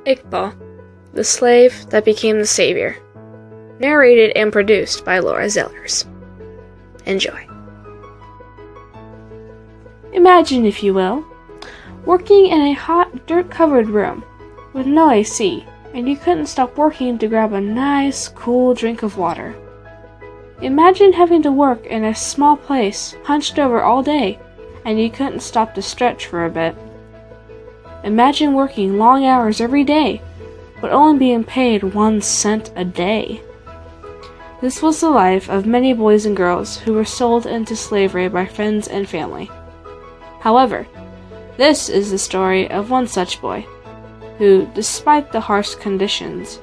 Iqbal, the slave that became the savior. Narrated and produced by Laura Zellers. Enjoy. Imagine, if you will, working in a hot, dirt-covered room with no AC, and you couldn't stop working to grab a nice, cool drink of water. Imagine having to work in a small place, hunched over all day, and you couldn't stop to stretch for a bit. Imagine working long hours every day, but only being paid 1 cent a day. This was the life of many boys and girls who were sold into slavery by friends and family. However, this is the story of one such boy, who, despite the harsh conditions,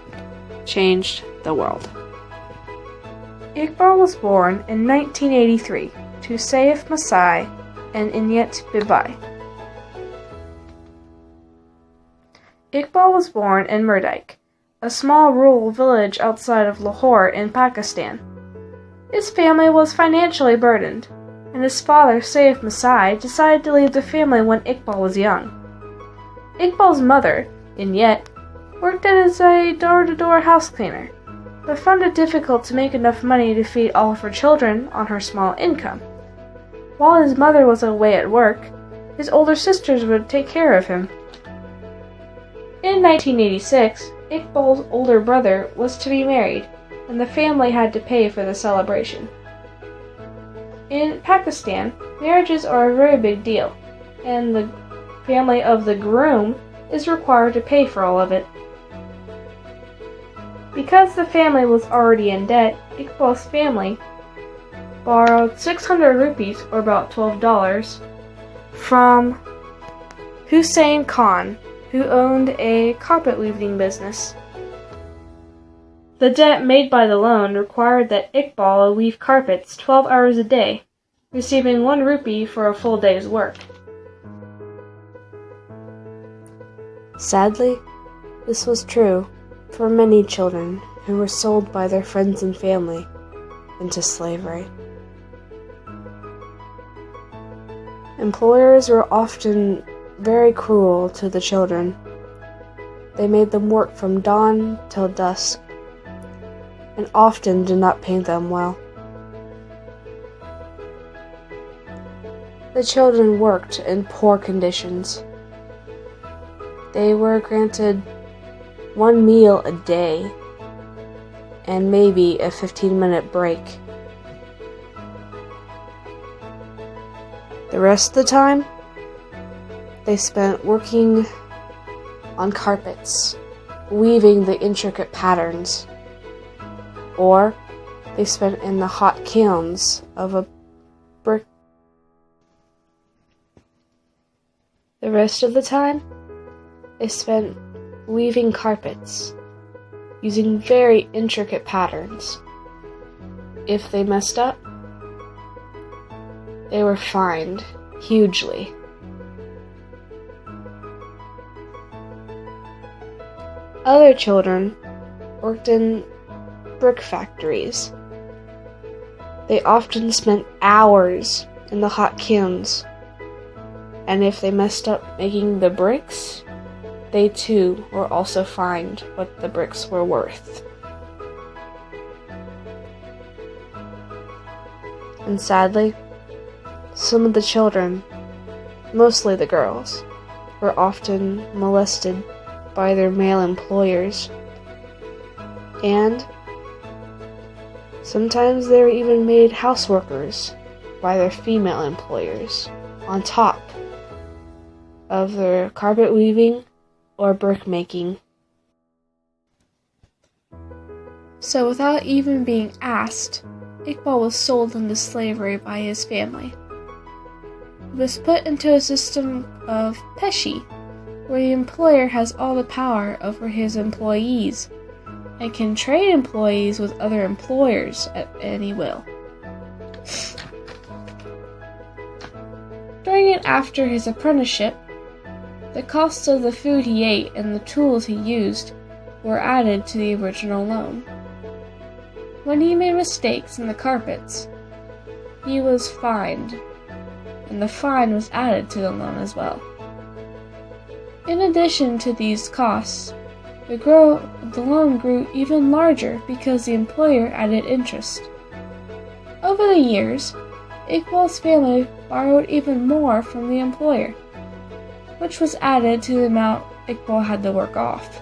changed the world. Iqbal was born in 1983 to Saif Masai and Inyet Bibai. Iqbal was born in Murdaik, a small rural village outside of Lahore in Pakistan. His family was financially burdened, and his father, Saif Masai, decided to leave the family when Iqbal was young. Iqbal's mother, Inyet, worked as a door-to-door house cleaner, but found it difficult to make enough money to feed all of her children on her small income. While his mother was away at work, his older sisters would take care of him. In 1986, Iqbal's older brother was to be married, and the family had to pay for the celebration. In Pakistan, marriages are a very big deal, and the family of the groom is required to pay for all of it. Because the family was already in debt, Iqbal's family borrowed 600 rupees, or about $12, from Hussein Khan, who owned a carpet weaving business. The debt made by the loan required that Iqbal weave carpets 12 hours a day, receiving 1 rupee for a full day's work. Sadly, this was true for many children who were sold by their friends and family into slavery. Employers were often very cruel to the children. They made them work from dawn till dusk, and often did not pay them well. The children worked in poor conditions. They were granted 1 meal a day, and maybe a 15-minute break. The rest of the time, they spent working on carpets, weaving the intricate patterns, or they spent in the hot kilns of a brick. The rest of the time, they spent weaving carpets, using very intricate patterns. If they messed up, they were fined hugely. Other children worked in brick factories. They often spent hours in the hot kilns, and if they messed up making the bricks, they too were also fined what the bricks were worth. And sadly, some of the children, mostly the girls, were often molested by their male employers, and sometimes they were even made houseworkers by their female employers on top of their carpet weaving or brick making. So without even being asked, Iqbal was sold into slavery by his family. He was put into a system of peshi, where the employer has all the power over his employees and can trade employees with other employers at any will. During and after his apprenticeship, the cost of the food he ate and the tools he used were added to the original loan. When he made mistakes in the carpets, he was fined, and the fine was added to the loan as well. In addition to these costs, The loan grew even larger because the employer added interest. Over the years, Iqbal's family borrowed even more from the employer, which was added to the amount Iqbal had to work off.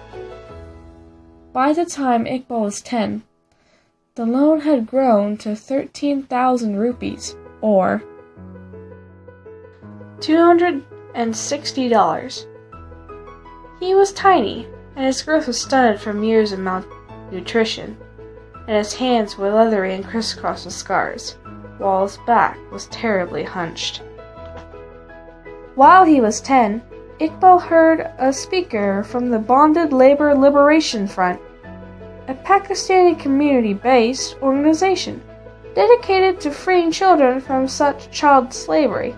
By the time Iqbal was 10, the loan had grown to 13,000 rupees, or $260. He was tiny, and his growth was stunted from years of malnutrition, and his hands were leathery and crisscrossed with scars, while his back was terribly hunched. While he was 10, Iqbal heard a speaker from the Bonded Labor Liberation Front, a Pakistani community-based organization dedicated to freeing children from such child slavery.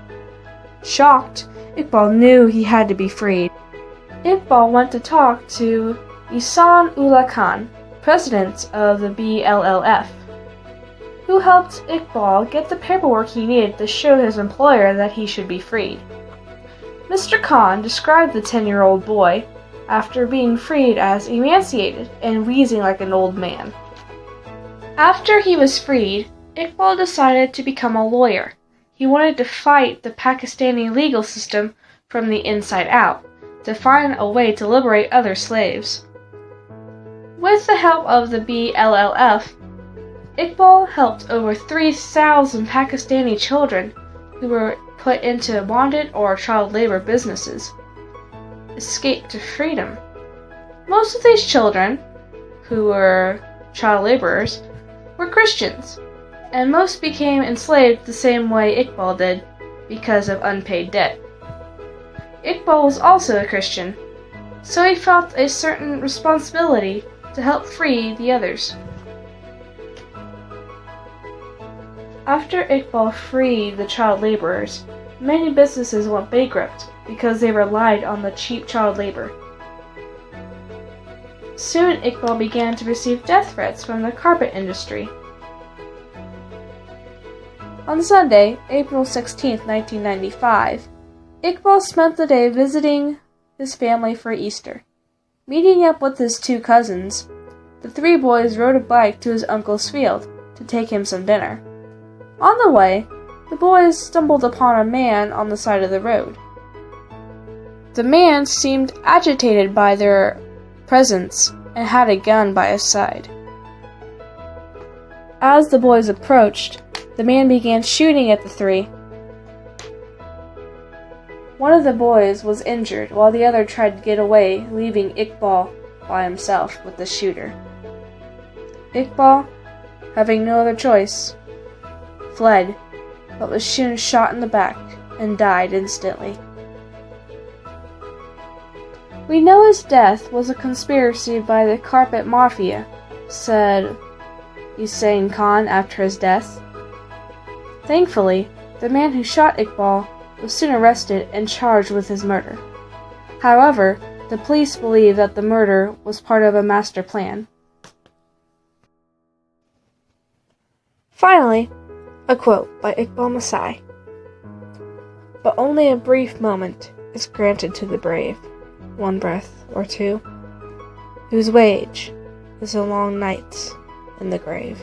Shocked, Iqbal knew he had to be freed. Iqbal went to talk to Ihsan Ullah Khan, president of the BLLF, who helped Iqbal get the paperwork he needed to show his employer that he should be freed. Mr. Khan described the 10-year-old boy after being freed as emaciated and wheezing like an old man. After he was freed, Iqbal decided to become a lawyer. He wanted to fight the Pakistani legal system from the inside out, to find a way to liberate other slaves. With the help of the BLLF, Iqbal helped over 3,000 Pakistani children who were put into bonded or child labor businesses escape to freedom. Most of these children, who were child laborers, were Christians, and most became enslaved the same way Iqbal did because of unpaid debt. Iqbal was also a Christian, so he felt a certain responsibility to help free the others. After Iqbal freed the child laborers, many businesses went bankrupt because they relied on the cheap child labor. Soon Iqbal began to receive death threats from the carpet industry. On Sunday, April 16, 1995, Iqbal spent the day visiting his family for Easter. Meeting up with his 2 cousins, the 3 boys rode a bike to his uncle's field to take him some dinner. On the way, the boys stumbled upon a man on the side of the road. The man seemed agitated by their presence and had a gun by his side. As the boys approached, the man began shooting at the 3. One of the boys was injured while the other tried to get away, leaving Iqbal by himself with the shooter. Iqbal, having no other choice, fled, but was soon shot in the back and died instantly. "We know his death was a conspiracy by the carpet mafia," said Hussein Khan after his death. Thankfully, the man who shot Iqbal was soon arrested and charged with his murder. However, the police believe that the murder was part of a master plan. Finally, a quote by Iqbal Masai. "But only a brief moment is granted to the brave, 1 breath or 2, whose wage is a long night in the grave."